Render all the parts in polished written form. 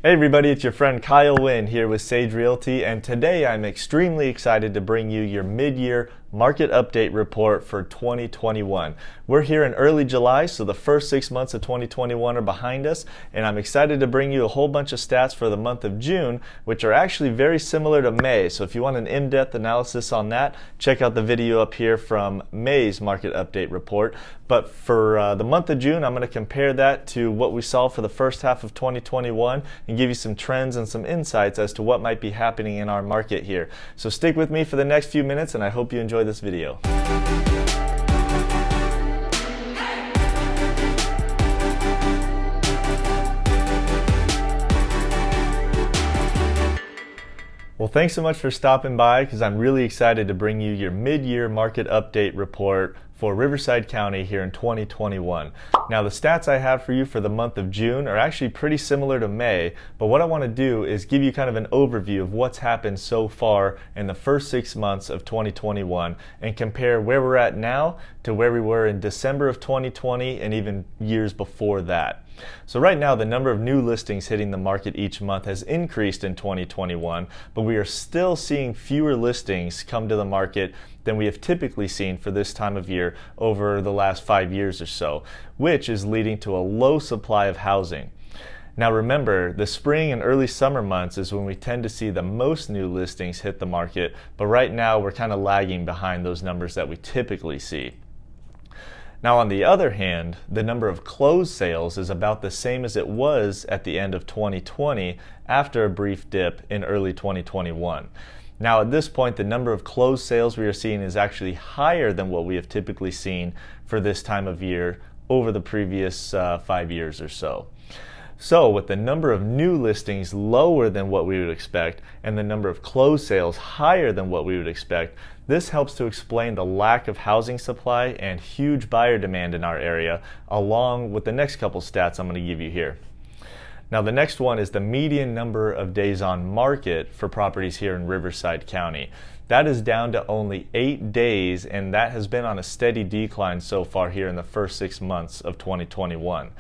Hey everybody, it's your friend Kyle Winn here with Sage Realty, and today I'm extremely excited to bring you your mid-year market update report for 2021. We're here in early July, so the first 6 months of 2021 are behind us, and I'm excited to bring you a whole bunch of stats for the month of June, which are actually very similar to May. So if you want an in-depth analysis on that, check out the video up here from May's market update report. But for the month of June, I'm going to compare that to what we saw for the first half of 2021 and give you some trends and some insights as to what might be happening in our market here. So stick with me for the next few minutes, and I hope you enjoy this video. Well, thanks so much for stopping by, because I'm really excited to bring you your mid-year market update report for Riverside County here in 2021. Now, the stats I have for you for the month of June are actually pretty similar to May, but what I want to do is give you kind of an overview of what's happened so far in the first 6 months of 2021 and compare where we're at now to where we were in December of 2020 and even years before that. So right now, the number of new listings hitting the market each month has increased in 2021, but we are still seeing fewer listings come to the market than we have typically seen for this time of year over the last 5 years or so, which is leading to a low supply of housing. Now remember, the spring and early summer months is when we tend to see the most new listings hit the market, but right now we're kind of lagging behind those numbers that we typically see. Now, on the other hand, the number of closed sales is about the same as it was at the end of 2020 after a brief dip in early 2021. Now, at this point, the number of closed sales we are seeing is actually higher than what we have typically seen for this time of year over the previous 5 years or so. So, with the number of new listings lower than what we would expect and the number of closed sales higher than what we would expect, this helps to explain the lack of housing supply and huge buyer demand in our area, along with the next couple stats I'm going to give you here. Now, the next one is the median number of days on market for properties here in Riverside County. That is down to only 8 days, and that has been on a steady decline so far here in the first 6 months of 2021.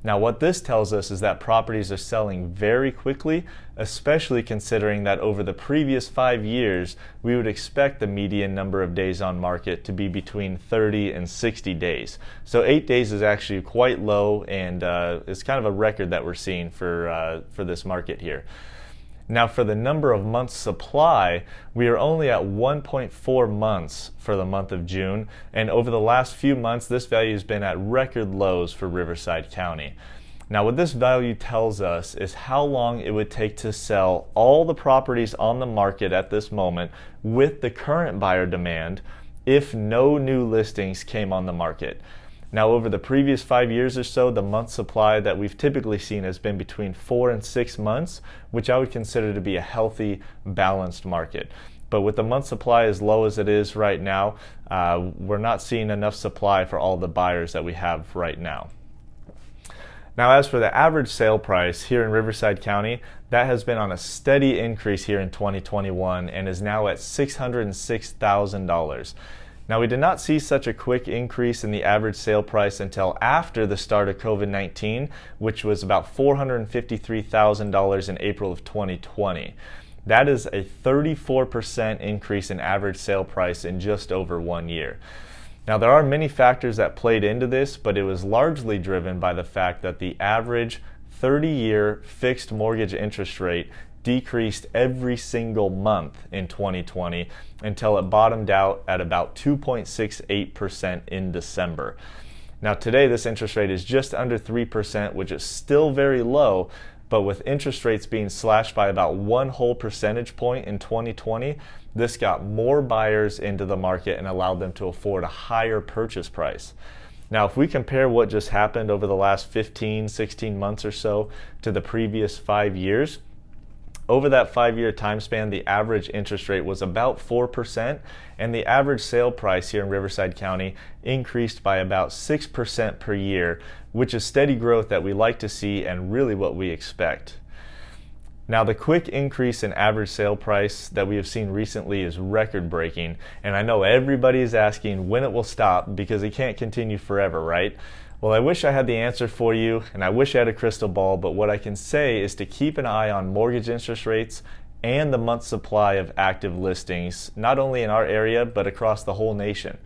Now, what this tells us is that properties are selling very quickly, especially considering that over the previous 5 years, we would expect the median number of days on market to be between 30 and 60 days. So 8 days is actually quite low, and it's kind of a record that we're seeing for this market here. Now, for the number of months supply, we are only at 1.4 months for the month of June, and over the last few months, this value has been at record lows for Riverside County. Now, what this value tells us is how long it would take to sell all the properties on the market at this moment with the current buyer demand if no new listings came on the market. Now, over the previous 5 years or so, the month supply that we've typically seen has been between 4 and 6 months, which I would consider to be a healthy, balanced market. But with the month supply as low as it is right now, we're not seeing enough supply for all the buyers that we have right now. Now, as for the average sale price here in Riverside County, that has been on a steady increase here in 2021 and is now at $606,000. Now, we did not see such a quick increase in the average sale price until after the start of COVID-19, which was about $453,000 in April of 2020. That is a 34% increase in average sale price in just over 1 year. Now, there are many factors that played into this, but it was largely driven by the fact that the average 30-year fixed mortgage interest rate decreased every single month in 2020 until it bottomed out at about 2.68% in December. Now, today this interest rate is just under 3%, which is still very low, but with interest rates being slashed by about 1 whole percentage point in 2020, this got more buyers into the market and allowed them to afford a higher purchase price. Now, if we compare what just happened over the last 15, 16 months or so to the previous 5 years, over that 5-year time span, the average interest rate was about 4%, and the average sale price here in Riverside County increased by about 6% per year, which is steady growth that we like to see and really what we expect. Now, the quick increase in average sale price that we have seen recently is record-breaking, and I know everybody is asking when it will stop because it can't continue forever, right? Well, I wish I had the answer for you, and I wish I had a crystal ball, but what I can say is to keep an eye on mortgage interest rates and the month's supply of active listings, not only in our area, but across the whole nation.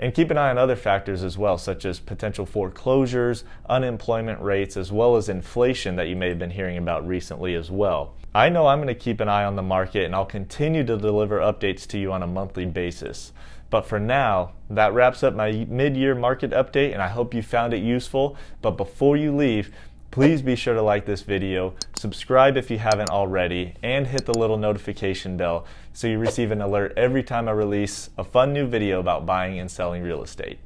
And keep an eye on other factors as well, such as potential foreclosures, unemployment rates, as well as inflation that you may have been hearing about recently as well. I know I'm going to keep an eye on the market, and I'll continue to deliver updates to you on a monthly basis. But for now, that wraps up my mid-year market update, and I hope you found it useful. But before you leave, please be sure to like this video, subscribe if you haven't already, and hit the little notification bell so you receive an alert every time I release a fun new video about buying and selling real estate.